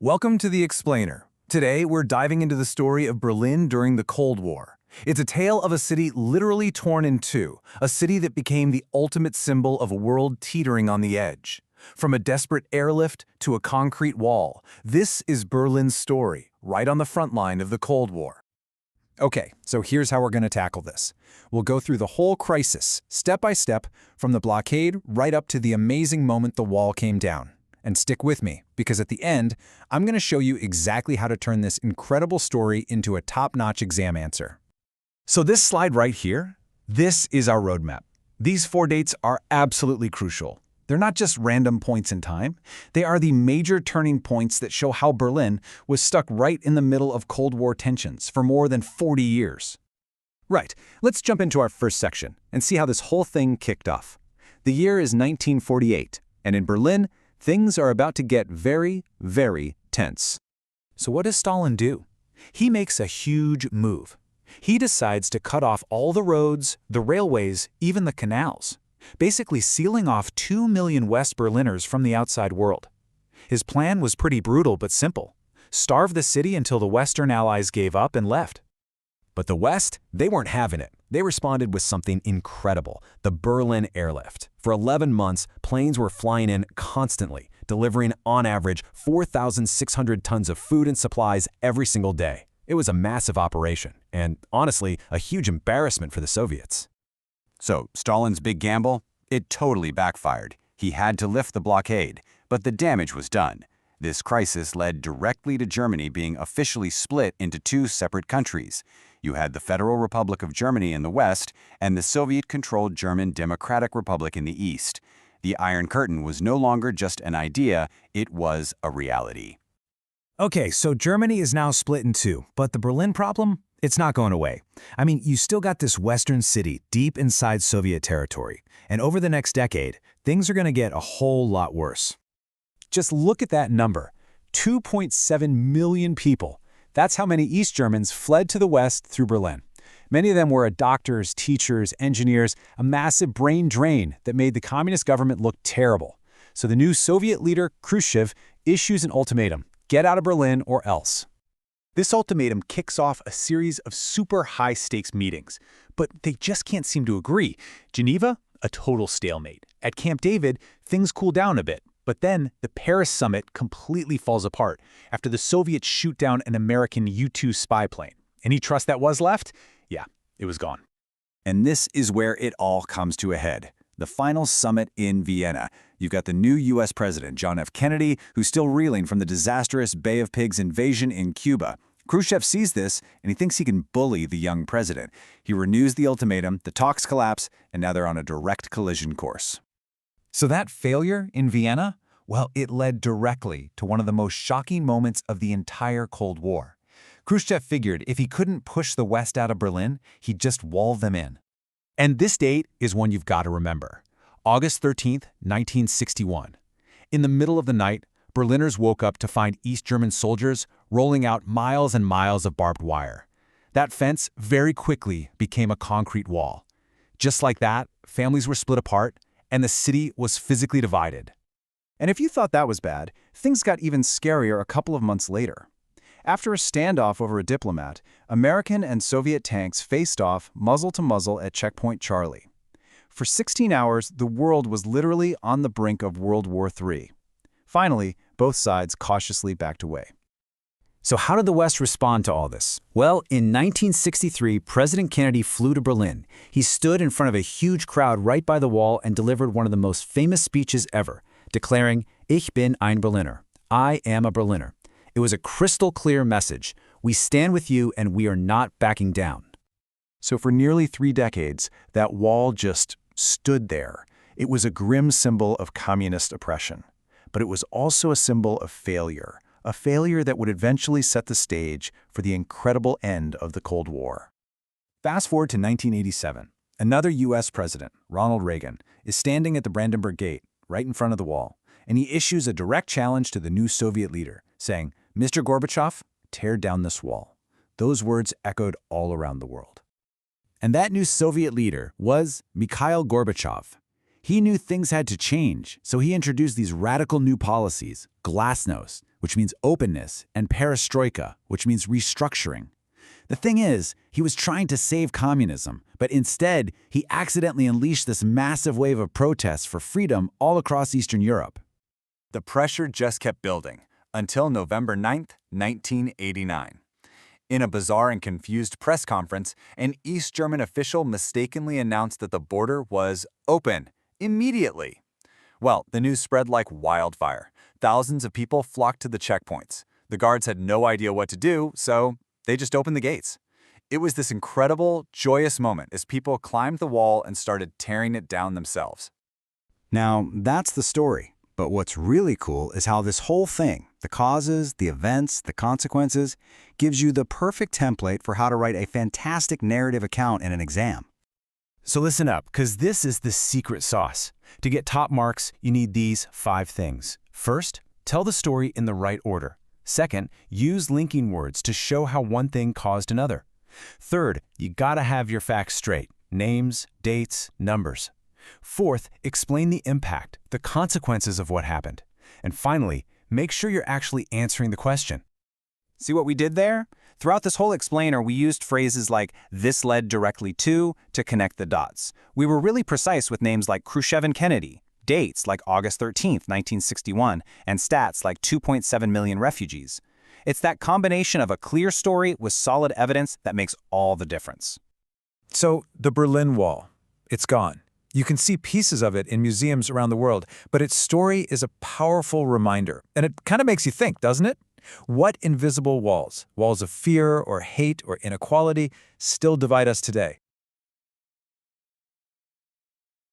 Welcome to The Explainer. Today, we're diving into the story of Berlin during the Cold War. It's a tale of a city literally torn in two, a city that became the ultimate symbol of a world teetering on the edge. From a desperate airlift to a concrete wall, this is Berlin's story, right on the front line of the Cold War. Okay, so here's how we're going to tackle this. We'll go through the whole crisis, step by step, from the blockade right up to the amazing moment the wall came down. And stick with me, because at the end, I'm going to show you exactly how to turn this incredible story into a top-notch exam answer. So this slide right here, this is our roadmap. These 4 dates are absolutely crucial. They're not just random points in time. They are the major turning points that show how Berlin was stuck right in the middle of Cold War tensions for more than 40 years. Right, let's jump into our first section and see how this whole thing kicked off. The year is 1948, and in Berlin, things are about to get very, very tense. So what does Stalin do? He makes a huge move. He decides to cut off all the roads, the railways, even the canals, basically sealing off 2 million West Berliners from the outside world. His plan was pretty brutal but simple. Starve the city until the Western Allies gave up and left. But the West, they weren't having it. They responded with something incredible, the Berlin airlift. For 11 months, planes were flying in constantly, delivering on average 4,600 tons of food and supplies every single day. It was a massive operation, and honestly, a huge embarrassment for the Soviets. So, Stalin's big gamble? It totally backfired. He had to lift the blockade, but the damage was done. This crisis led directly to Germany being officially split into 2 separate countries. You had the Federal Republic of Germany in the west and the Soviet-controlled German Democratic Republic in the east. The Iron Curtain was no longer just an idea, it was a reality. Okay, so Germany is now split in two, but the Berlin problem? It's not going away. I mean, you still got this western city deep inside Soviet territory, and over the next decade, things are going to get a whole lot worse. Just look at that number, 2.7 million people. That's how many East Germans fled to the west through Berlin. Many of them were doctors, teachers, engineers, a massive brain drain that made the communist government look terrible. So the new Soviet leader, Khrushchev, issues an ultimatum: get out of Berlin or else. This ultimatum kicks off a series of super high-stakes meetings, but they just can't seem to agree. Geneva, a total stalemate. At Camp David, things cool down a bit. But then, the Paris summit completely falls apart after the Soviets shoot down an American U-2 spy plane. Any trust that was left? Yeah, it was gone. And this is where it all comes to a head. The final summit in Vienna. You've got the new U.S. President, John F. Kennedy, who's still reeling from the disastrous Bay of Pigs invasion in Cuba. Khrushchev sees this, and he thinks he can bully the young president. He renews the ultimatum, the talks collapse, and now they're on a direct collision course. So that failure in Vienna, well, it led directly to one of the most shocking moments of the entire Cold War. Khrushchev figured if he couldn't push the West out of Berlin, he'd just wall them in. And this date is one you've got to remember. August 13th, 1961. In the middle of the night, Berliners woke up to find East German soldiers rolling out miles and miles of barbed wire. That fence very quickly became a concrete wall. Just like that, families were split apart, and the city was physically divided. And if you thought that was bad, things got even scarier a couple of months later. After a standoff over a diplomat, American and Soviet tanks faced off muzzle to muzzle at Checkpoint Charlie. For 16 hours, the world was literally on the brink of World War III. Finally, both sides cautiously backed away. So how did the West respond to all this? Well, in 1963, President Kennedy flew to Berlin. He stood in front of a huge crowd right by the wall and delivered one of the most famous speeches ever, declaring, "Ich bin ein Berliner." I am a Berliner. It was a crystal clear message. We stand with you and we are not backing down. So for nearly 3 decades, that wall just stood there. It was a grim symbol of communist oppression. But it was also a symbol of failure. A failure that would eventually set the stage for the incredible end of the Cold War. Fast forward to 1987. Another U.S. president, Ronald Reagan, is standing at the Brandenburg Gate, right in front of the wall, and he issues a direct challenge to the new Soviet leader, saying, "Mr. Gorbachev, tear down this wall." Those words echoed all around the world. And that new Soviet leader was Mikhail Gorbachev. He knew things had to change, so he introduced these radical new policies, glasnost, which means openness, and perestroika, which means restructuring. The thing is, he was trying to save communism, but instead, he accidentally unleashed this massive wave of protests for freedom all across Eastern Europe. The pressure just kept building until November 9, 1989. In a bizarre and confused press conference, an East German official mistakenly announced that the border was open immediately. Well, the news spread like wildfire. Thousands of people flocked to the checkpoints. The guards had no idea what to do, so they just opened the gates. It was this incredible, joyous moment as people climbed the wall and started tearing it down themselves. Now, that's the story. But what's really cool is how this whole thing, the causes, the events, the consequences, gives you the perfect template for how to write a fantastic narrative account in an exam. So listen up, because this is the secret sauce. To get top marks, you need these 5 things. First, tell the story in the right order. Second, use linking words to show how one thing caused another. Third, you gotta have your facts straight. Names, dates, numbers. Fourth, explain the impact, the consequences of what happened. And finally, make sure you're actually answering the question. See what we did there? Throughout this whole explainer, we used phrases like "this led directly to" connect the dots. We were really precise with names like Khrushchev and Kennedy, dates like August 13th, 1961, and stats like 2.7 million refugees. It's that combination of a clear story with solid evidence that makes all the difference. So, the Berlin Wall, it's gone. You can see pieces of it in museums around the world, but its story is a powerful reminder. And it kind of makes you think, doesn't it? What invisible walls, walls of fear or hate or inequality, still divide us today?